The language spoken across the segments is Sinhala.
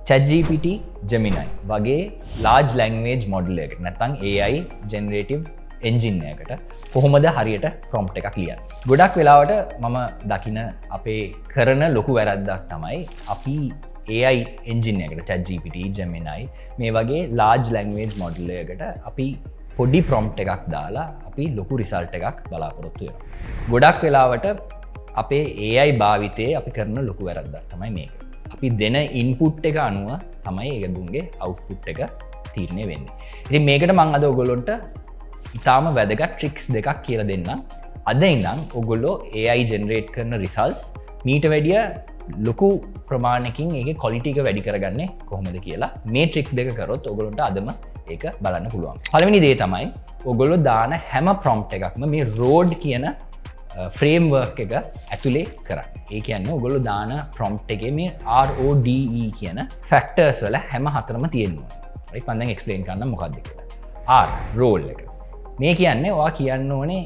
ChatGPT, Gemini වගේ large language model එකකට නැත්නම් AI generative engine එකකට කොහොමද හරියට prompt එකක් ලියන්නේ. ගොඩක් වෙලාවට මම දකින අපේ කරන ලොකු වැරද්දක් තමයි අපි AI engine එකට ChatGPT, Gemini මේ වගේ large language model එකකට අපි පොඩි prompt එකක් දාලා අපි ලොකු result එකක් බලාපොරොත්තු වෙනවා. ගොඩක් වෙලාවට අපේ AI භාවිතයේ අපි කරන ලොකු වැරද්දක් තමයි මේක. අපි දෙන ඉන්පුට් එක අනුව තමයි ඒගොල්ලෝගේ අවුට්පුට් එක තීරණය වෙන්නේ. ඉතින් මේකට මම අද ඔයගොල්ලන්ට ඉතාම වැදගත් ට්‍රික්ස් දෙකක් කියලා දෙන්නම්. අද ඉඳන් ඔයගොල්ලෝ AI ජෙනරේට් කරන රිසල්ට්ස් මීට වැඩිය ලොකු ප්‍රමාණයකින් ඒකේ ක්වොලිටි එක වැඩි කරගන්නේ කොහොමද කියලා මේ ට්‍රික් දෙක කරොත් ඔයගොල්ලන්ට අදම ඒක බලන්න පුළුවන්. පළවෙනි දේ තමයි ඔයගොල්ලෝ දාන හැම ප්‍රොම්ප්ට් එකක්ම මේ RODE කියන ෆ්‍රේම්වර්ක් එක ඇතුලේ කරන්න. ඒ කියන්නේ ඔයගොල්ලෝ දාන ප්‍රොම්ප්ට් එකේ මේ RODE කියන ෆැක්ටර්ස් වල හැම හතරම තියෙනවා. right මම දැන් එක්ස්ප්ලেইন කරන්න මොකක්ද කියලා. R රෝල් එක. මේ කියන්නේ ඔයා කියන්න ඕනේ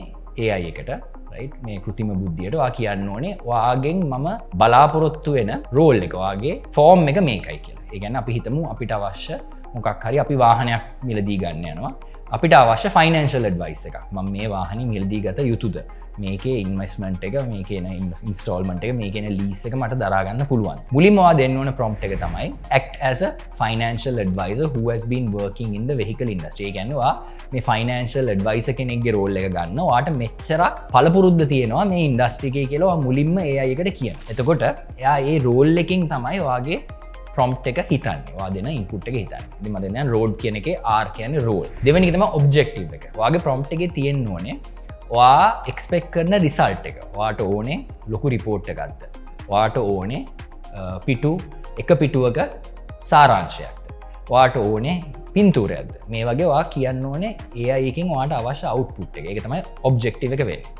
AI එකට right මේ කෘත්‍රිම බුද්ධියට ඔයා කියන්න ඕනේ ඔයාගෙන් මම බලාපොරොත්තු වෙන රෝල් එක ඔයාගේ ෆෝම් එක මේකයි කියලා. ඒ කියන්නේ අපි හිතමු අපිට අවශ්‍ය මොකක් හරි අපි වාහනයක් මිලදී ගන්න යනවා. අපිට අවශ්‍ය ෆයිනෑන්ෂල් ඇඩ්වයිස් එකක්. මම මේ වාහනේ මිලදී ගත යුතුද? මේකේ ඉන්වෙස්ට්මන්ට් එක, මේකේ එන ඉන්ස්ටෝල්මන්ට් එක, මේකේ එන ලීස් එක මට දරා ගන්න පුළුවන්. මුලින්ම ඔයා දෙන්න ඕන ප්‍රොම්ප්ට් එක තමයි act as a financial advisor who has been working in the vehicle industry. ඒ කියන්නේ ඔයා මේ financial advisor කෙනෙක්ගේ රෝල් එක ගන්න. ඔයාට මෙච්චරක් පළපුරුද්ද තියෙනවා මේ ඉන්ඩස්ට්‍රි එකේ කියලා ඔයා මුලින්ම AI එකට කියන. එතකොට එයා ඒ රෝල් එකකින් තමයි ඔයාගේ ප්‍රොම්ප්ට් එක හිතන්නේ. ඔයා දෙන ඉන්පුට් එක හිතන්නේ. ඉතින් මම දැන් RODE කියන එකේ R කියන්නේ රෝල්. දෙවෙනි එක තමයි ඔබ්ජෙක්ටිව් එක. ඔයාගේ ප්‍රොම්ප්ට් එකේ තියෙන්න ඕනේ ඔයා එක්ස්පෙක්ට් කරන රිසල්ට් එක. ඔයාට ඕනේ ලොකු රිපෝට් එකක්ද? ඔයාට ඕනේ එක පිටුවක සාරාංශයක්ද? ඔයාට ඕනේ පින්තූරයක්ද? මේ වගේ ඔයා කියන්න ඕනේ AI එකකින් ඔයාට අවශ්‍ය අවුට්පුට් එක. ඒක තමයි ඔබ්ජෙක්ටිව් එක වෙන්නේ.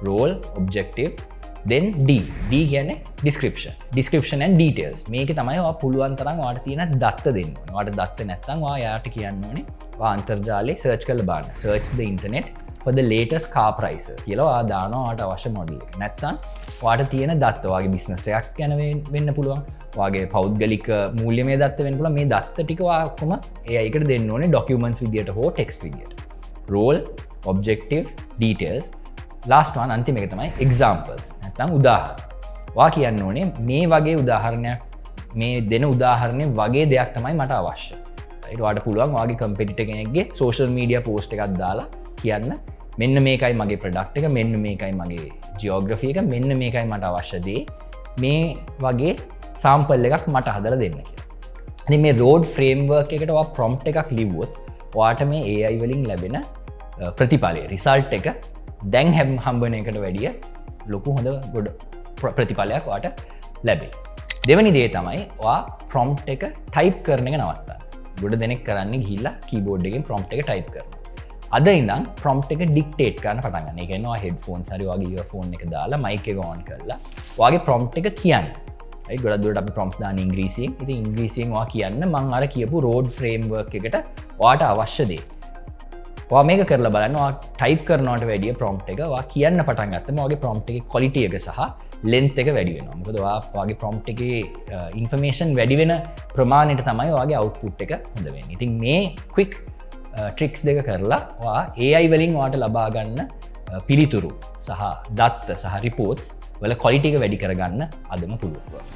රෝල්, ඔබ්ජෙක්ටිව්, then D කියන්නේ description and details. මේක තමයි ඔයා පුළුවන් තරම් ඔයාට තියෙන දත්ත දෙන්න ඕනේ. ඔයාට දත්ත නැත්නම් ඔයා යාට කියන්න ඕනේ ඔයා අන්තර්ජාලයේ සර්ච් කරලා බලන්න. search the internet for the latest car prices කියලා ඔයා දානවා ඔයාට අවශ්‍ය මොඩල් එක. නැත්නම් ඔයාට තියෙන දත්ත ඔයාගේ බිස්නස් එකක් ගැන වෙන්න පුළුවන්. ඔයාගේ පෞද්ගලික මූල්‍යමය දත්ත වෙන්න පුළුවන්. මේ දත්ත ටික ඔයා ඔක්කොම AI එකට දෙන්න ඕනේ documents විදියට හෝ text විදියට. role, objective, details. last one අන්තිම එක තමයි examples. නැත්නම් උදාහරණ. ඔයා කියන්න ඕනේ මේ වගේ උදාහරණයක් මේ දෙන උදාහරණය වගේ දෙයක් තමයි මට අවශ්‍ය. right ඔයාට පුළුවන් ඔයාගේ කම්පිටිටර් කෙනෙක්ගේ social media post එකක් දාලා කියන්න මෙන්න මේකයි මගේ ප්‍රොඩක්ට් එක, මෙන්න මේකයි මගේ ජියෝග්‍රෆි එක, මෙන්න මේකයි මට අවශ්‍ය දේ, මේ වගේ සාම්පල් එකක් මට හදලා දෙන්න කියලා. ඉතින් මේ RODE framework එකට ඔයා prompt එකක් ලිව්වොත් ඔයාට මේ AI වලින් ලැබෙන ප්‍රතිඵලය result එක දැන් හම්බෙන එකට වැඩිය ලොකු හොඳ ගොඩ ප්‍රතිඵලයක් ඔයාට ලැබෙයි. දෙවෙනි දේ තමයි ඔයා prompt එක type කරන එක නවත්තන්න. ගොඩ දෙනෙක් කරන්නේ ගිහිල්ලා keyboard එකෙන් prompt එක type කරනවා. අද ඉඳන් ප්‍රොම්ප්ට් එක ඩික්ටේට් කරන්න පටන් ගන්න. ඒ කියන්නේ ඔයා හෙඩ්ෆෝන්ස් හරි ඔයාගේ ඉයර්ෆෝන් එක දාලා මයික් එක ඔන් කරලා ඔයාගේ ප්‍රොම්ප්ට් එක කියන්න. right ගොඩක් දුරට අපි ප්‍රොම්ප්ට්ස් දාන්නේ ඉංග්‍රීසියෙන්. ඉතින් ඉංග්‍රීසියෙන් ඔයා කියන්න මම අර කියපු RODE framework එකට ඔයාට අවශ්‍ය දේ. ඔයා මේක කරලා බලන්න. ඔයා ටයිප් කරනවට වැඩිය ප්‍රොම්ප්ට් එක ඔයා කියන්න පටන් ගත්තම ඔයාගේ ප්‍රොම්ප්ට් එකේ quality එක සහ length එක වැඩි වෙනවා. මොකද ඔයාගේ ප්‍රොම්ප්ට් එකේ information වැඩි වෙන ප්‍රමාණයට තමයි ඔයාගේ output එක හොඳ වෙන්නේ. ඉතින් මේ quick ට්‍රික්ස් දෙක කරලා AI වලින් ඔයාට ලබා ගන්න පිළිතුරු සහ දත්ත සහ රිපෝට්ස් වල ක්වොලිටි එක වැඩි කරගන්න අදම පුළුවන්.